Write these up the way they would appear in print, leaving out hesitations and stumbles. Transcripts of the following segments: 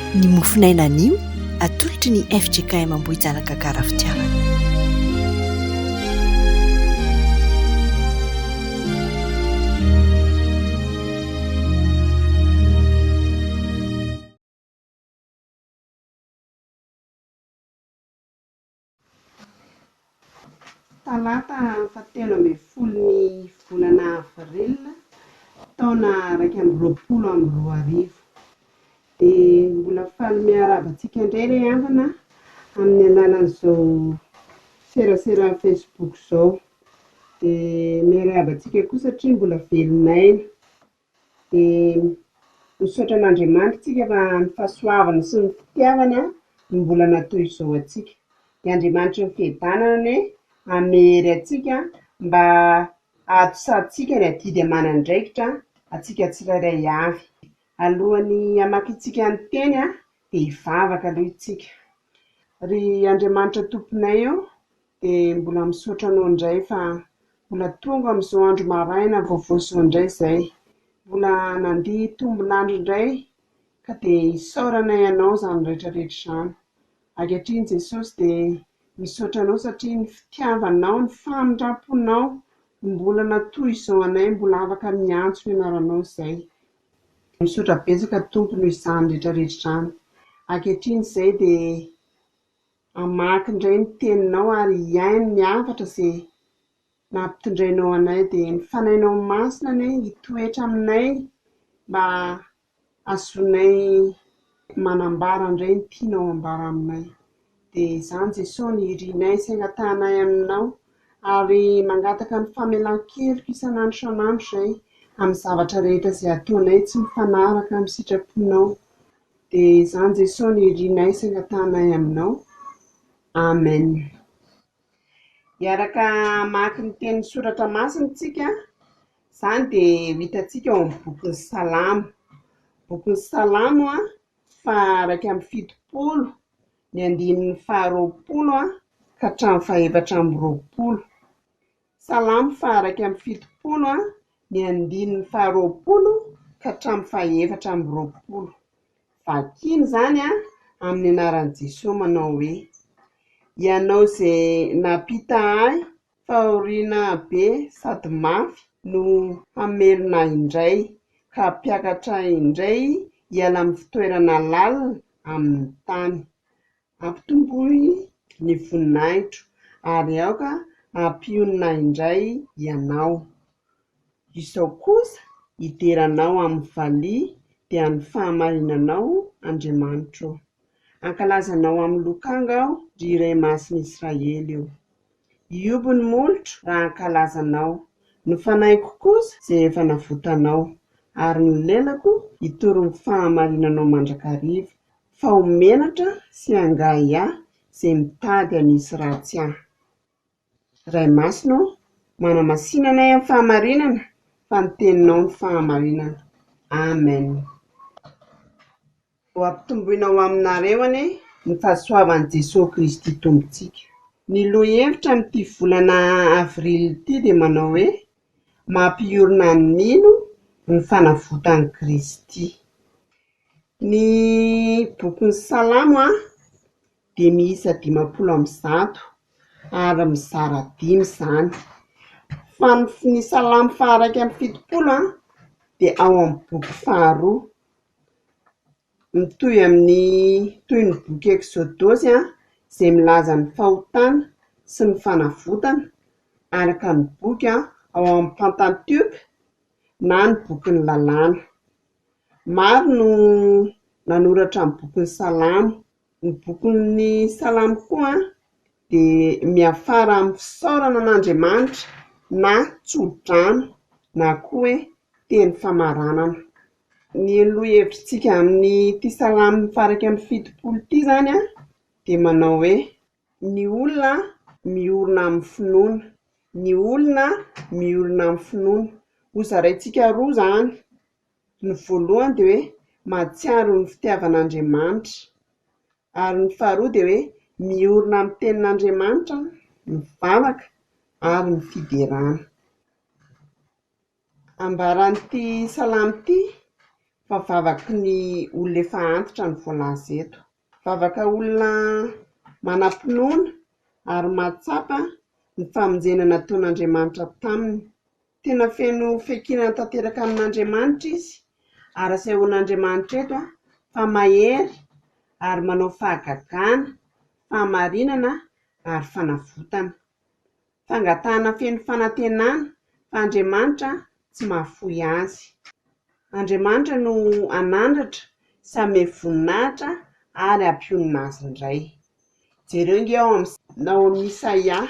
Ny mofinainan'io atolotry ny FJKM Ambohijanaka Karafitiavana. Talata 17 volana avril taona 2024 dia mbola faly miarahaba antsika indray ry havana amin'ny alalan'izao serasera Facebook izao. Dia miarahaba antsika koa satria mbola velonaina. Dia misaotra an'Andriamanitra tsika fa ny fahasoavana sy ny fitiavana mbola natao izao antsika. Dia Andriamanitra ny fiadanana hamery antsika mba ahatosantsika ny adidy aman'andraikitra antsika tsirairay avy. Alohan'ny hamakintsika ny teny dia hivavaka aloha isika. Ry Andriamanitra tomponay dia mbola misaotra anao indray fa mbola tonga amin'izao andro maraina vaovao izao indray izay. Mbola nandihy tombon'andro indray ka dia isaoranay ianao izany rehetrarehetra izany. Ankehitriny Jesosy dia misaotra anao satria ny fitiavanao, ny famindraponao mbola natoy izao anay, mbola afaka miantso ny anaranao izay. Misaotra betsaka tompony izany rehetrarehetra izany. Ankehitriny izay dia hamaky indray ny teninao ary hiaino ny hafatra izay nampitondrainao anay, dia ny fanainao masina anie hitoetra aminay mba azonay manambara indray ny tianao ambara aminay. Dia izany Jesosy ny irianay sainga tahanay aminao ary mangataka ny famelan-keloka isan'andro isan'andro izay amin'ny zavatra rehetra izay ataonay tsy mifanaraka amin'ny sitraponao. Dia izany Jesosy ny irianay sainga tahanay aminao. Amen. Hiaraka mamaky ny tenin'ny soratra masina isika. Izany dia hitantsika ao amin'ny bokin'ny Salamo. Bokin'ny Salamo faha 170, ny andinin'ny faha 20 ka hatramin'ny faha 420. Salamo faha 170, ny andinin'ny faha 20 ka hatramin'ny faha 420. Vakiana izany amin'ny anaran'i Jesosy manao hoe: ianao izay nampita ahy fahoriana be sady mafy no hamelona indray ka hampiakatra indray hiala amin'ny fitoerana lalina amin'ny tany. Ampitomboy ny voninahitro ary aoka hampionona indray ianao. Izao kosa hideranao amin'ny valia dia ny fahamarinanao Andriamanitra. Ankalazanao amin'ny lokanga ry iray masin'i Israely eo. Iobo ny molotro raha ankalazanao, ny fanahyko kosa izay efa navotanao, ary ny lelako hitoro ny fahamarinanao mandrakariva, fa ho menatra sy hangahy ahy izay mitady hanisy ratsy ahy. Ray masina manamasinana amin'ny fahamarinana, fa ny teninao ny fahamarinana. Amen. Ho ampitomboinao aminareo ny fahasoavan'i Jesosy Kristy Tompontsika. Ny lohahevitra amin'ity volana avril ity dia manao hoe: mampiorina ny nino ny fanavotan'i Kristy. Ny bokin'ny Salamo dia miisa 50 ary mizara 5 izany. Fa ny Salamo faha 170 dia ao amin'ny boky faharoa. Toy ny boky Exodosy izay milaza ny fahotana sy ny fanavotana, araka ny boky ao amin'ny Pentateuque na ny bokin'ny lalàna. Maro no nanoratra ny bokin'ny Salamo. Ny bokin'ny Salamo koa dia miafara amin'ny fisaorana an'Andriamanitra na tsodrano na koa hoe teny famaranana. Ny lohahevitrintsika amin'ny ity Salamo faha 170 ity izany dia manao hoe: ny olona miorina amin'ny finoana, ny olona miorina amin'ny finoana. Ho zaraintsika roa izany. Ny voalohany dia hoe mahatsiaro ny fitiavan'Andriamanitra, ary ny faharoa dia hoe miorina amin'ny tenin'Andriamanitra, mivavaka ary ny fiderana. Ambaran'ity Salamo ity fa vavaky ny olona efa antitra ny voalaza eto. Vavaka olona manam-pinoana ary mahatsapa ny famonjena nataon'Andriamanitra taminy. Tena feno fekina tanteraka amin'Andriamanitra izy ary asehoan'Andriamanitra eto fa mahery ary manao fahagagana, fahamarinana ary fanavotana. Fangatahana feno fanantenana fa Andriamanitra tsy mahafoy azy. Andriamanitra no anandratra samy voninahitra ary ampionona azy indray. Jereo inge ao amin'ny Isaia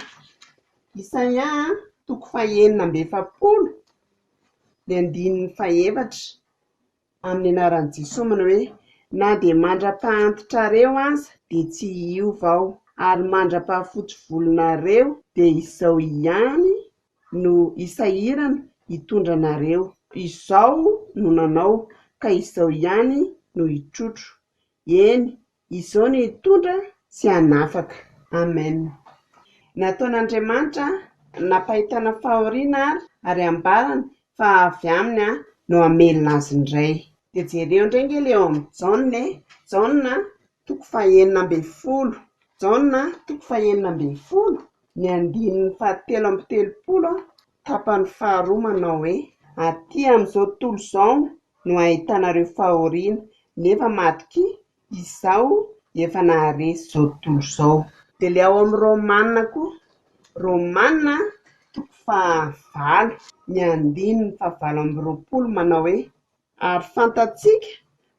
6:7 ny 7 amin'ny anaran'i Jesosy manao hoe na dia mandra-pahantitrareo aza dia tsy hiova aho ary mandra-pahafotsy volonareo dia izao ihany no hisahirana hitondranareo. Izao no nanao ka izao ihany no hitrotro. Eny, izao no hitondra sy hanafaka. Amen. Nataon'Andriamanitra nampahitana fahoriana ary ambarana fa avy aminy no hamelona azy indray. Dia jereo indray nge ilay eo amin'ny Jaona 9:10, Jaona 9:10, ny 7:30 tapany faharoa manao hoe aty amin'izao tontolo izao no ahitanareo fahoriana nefa matoki izao efa naharesy izao tontolo izao. Dia ilay ao amin'ny Romanina koa, Romanina 9:20 manao hoe ary fantatsika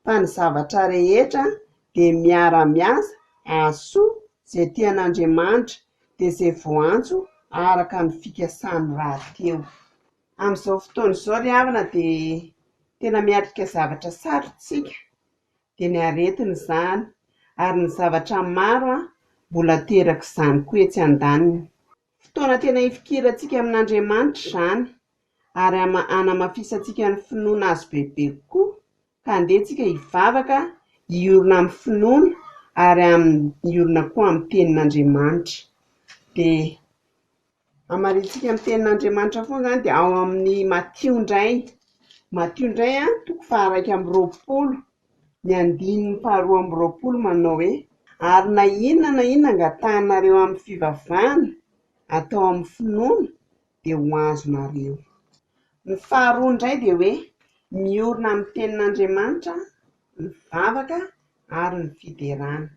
fa ny zavatra rehetra dia miara-miasa hahasoa izay tian'Andriamanitra dia izay voantso araka ny fikasany rahateo. Amin'izao fotoana izao ry havana dia tena miatrika zavatra sarotsika dia ny aretina izany ary ny zavatra maro mbola teraka izany koa etsy an-daniny. Fotoana tena hifikirantsika amin'Andriamanitra izany ary hanamafisantsika ny finoana azy bebe koa ka andehantsika hivavaka hiorina amin'ny finoana ary hiorina koa amin'ny tenin'Andriamanitra. Dia hamarintsika amin'ny tenin'Andriamanitra foana izany dia ao amin'ny Matthieu indray 1:20 ny 2:20 manao hoe ary na inona angatahanareo amin'ny fivavahana atao amin'ny finoana dia ho azonareo. Ny faharoa indray dia hoe miorina amin'ny tenin'Andriamanitra, ny vavaka ary ny fiderana.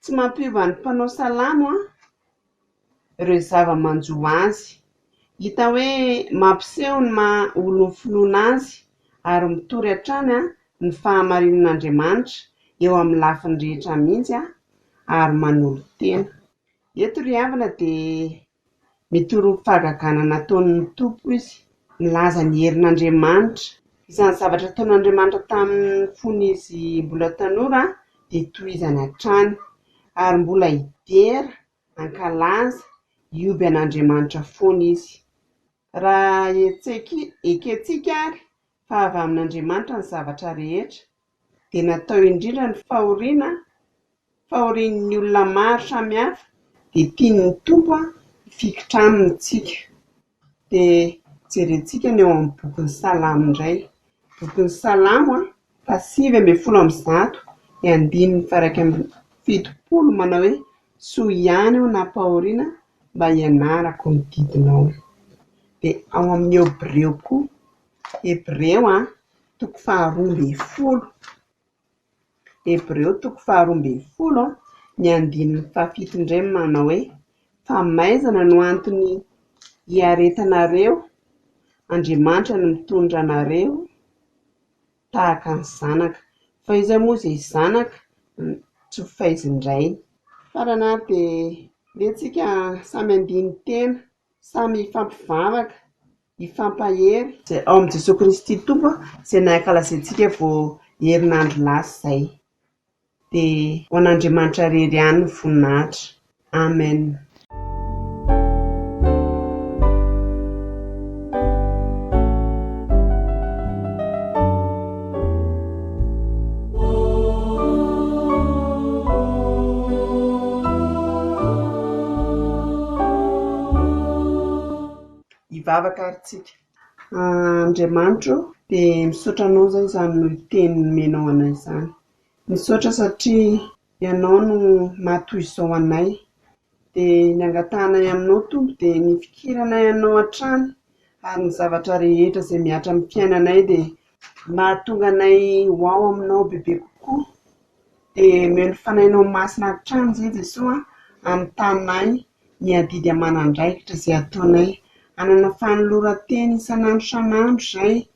Tsy mampiova ny mpanao salamo ireo zava-manjo azy. Hita hoe mampiseho ny maha-olon'ny finoana azy ary mitory hatrany ny fahamarinan'Andriamanitra eo amin'ny lafiny rehetra mihitsy ary manolo tena. Eto ry havana dia mitory ny fahagagana nataon'ny Tompo izy, milaza ny herin'Andriamanitra. Izany zavatra ataon'Andriamanitra tamin'ny fony izy mbola tanora dia tohizany hatrany ary mbola hidera hankalaza hioby an'Andriamanitra foana izy. Raha eketsika ary fa avy amin'Andriamanitra ny zavatra rehetra dia natao indrindra ny fahorian'ny olona maro samihafa dia tian'ny Tompo hifikitranitsika. Dia jerentsika ny eo amin'ny bokin'ny Salamo indray. Bokin'ny Salamo 5:100 ny 1:70 manao hoe soa ihany aho nampahoriana mba hianarako ny didinao. Dia ao amin'ny Hebreo koa, Hebreo 12:20, Hebreo 12:20 ny 7 indray manao hoe fa maizana no antony hiaretanareo, Andriamanitra no mitondra anareo tahaka ny zanaka. Fa iza moa izay zanaka tsy ho faizindray. Faranary dia lentsika samy andiny tena, samy hifampivavaka, hifampahery ao amin'ny Jesosy Kristy Tompo izay nankalazaintsika vao herinandro lasa izay. Dia ho an'Andriamanitra irery ihany ny voninahitra. Amen. Hivavaka ary tsika. Andriamanitra dia misaotra anao izay izany no teny nomenao anay izany. Misaotra satria ianao no mahatoy izao anay, dia ny angatanay aminao Tompo dia ny fikiranay anao hatrany ary ny zavatra rehetra izay miatra amin'ny fiainanay dia mahatonga anay ho ao aminao bebe kokoa. Dia meno fanainao masina hatrany izay Jesosy amin'ny tanay ny adidy aman'andraikitra izay ataonay, hanana fanoloran-teny isan'andro isan'andro izay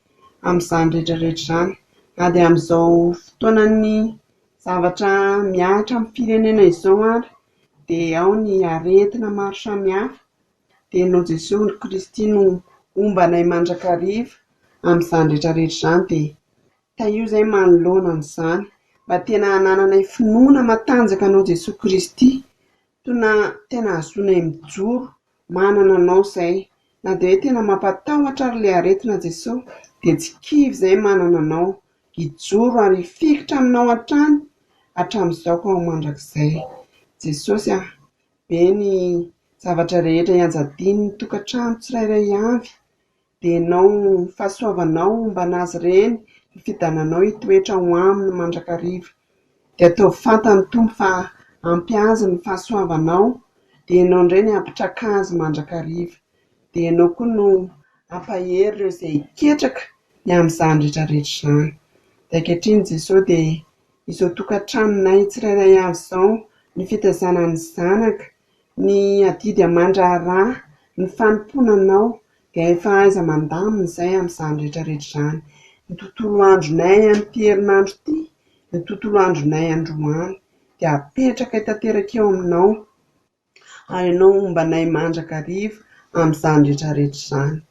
amin'izany rehetrarehetra izany, na dia amin'izao fotoanan'ny zavatra miahatra amin'ny firenena izao ary dia ao ny aretina maro samihafa, dia ianao Jesosy Kristy no ombanay mandrakariva amin'izany rehetrarehetra izany, dia taio izay manoloana an'izany mba tena hanananay finoana matanjaka anao Jesosy Kristy, tona tena azonay mijoro manana anao izay, na dia hoe tena mampatahotra ary ilay aretina Jesosy dia tsy kivy izay manana anao, hijoro ary hifikitra aminao hatrany hatramin'izao ka ho mandrakizay. Jesosy be ny zavatra rehetra hianjadian'ny tokantrano tsirairay avy, dia ianao fahasoavanao mba anazy ireny, ny fidananao hitoetra ho aminy mandrakariva, dia atao fantany Tompo fa ampy azy ny fahasoavanao, dia ianao indray ny hampitraka azy mandrakariva, dia ianao koa no hampahery ireo izay hiketraka ny amin'izany rehetrarehetra izany. Dia ankehitriny Jesosy dia izao tokantranonay tsirairay avy izao, ny fitazanan'ny zanaka, ny adidy aman-draharaha, ny fanomponanao dia efa aiza mandamina izay amin'izany rehetrarehetra izany. Ny tontolo andronay amin'ity herinandro ity, ny tontolo andronay androany dia apetraka tanteraka eo aminao ary ianao ombanay mandrakariva amin'izany rehetrarehetra izany.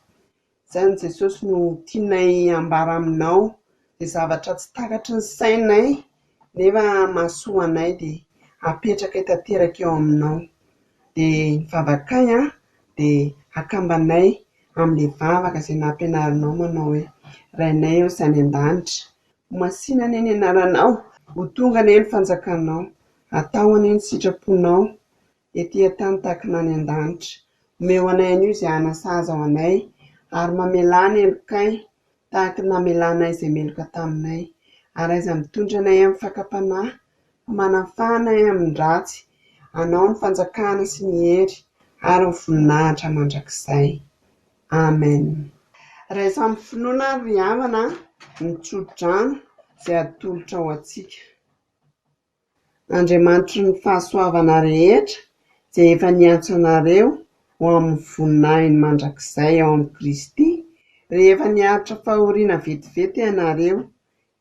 Izay ny Jesosy no tianay ambara aminao, dia zavatra tsy takatry ny sainay nefa mahasoa anay dia apetraka tanteraka eo aminao, dia ny vavakay dia akambanay amin'ilay vavaka izay nampianarinao manao hoe rainay ao izay any an-danitra, ho masiana anie ny anaranao, ho tonga anie ny fanjakanao, atao anie ny sitraponao etỳ an-tany tahaka ny any an-danitra. Omeo anay an'io izay hanasazy ao anay ary mamelany elokay tahaka ny namelanay izay meloka taminay, ary aiza mitondra anay amin'ny fakapanahy, manafanay amin'ny ratsy, anao ny fanjakana sy ny hery ary ny voninahitra mandrakizay. Amen. Raisa amin'ny finoana ry havana ny tsodrano izay atolotra ho antsika. Andriamanitra ny fahasoavana rehetra izay efa niantso anareo ho amin'ny voninahiny mandrakizay ao amin'ny Kristy, rehefa niaritra fahoriana vetivety ianareo,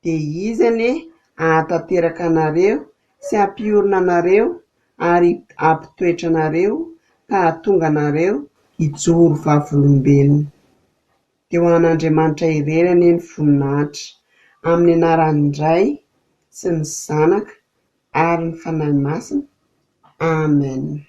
dia izy anie ahatanteraka anareo sy hampiorina anareo ary hampitoetra anareo ka hahatonga anareo hijoro vavolombelona. Dia ho an'Andriamanitra irery anie ny voninahitra, amin'ny anaran'ny Ray sy ny Zanaka ary ny Fanahy Masina. Amen.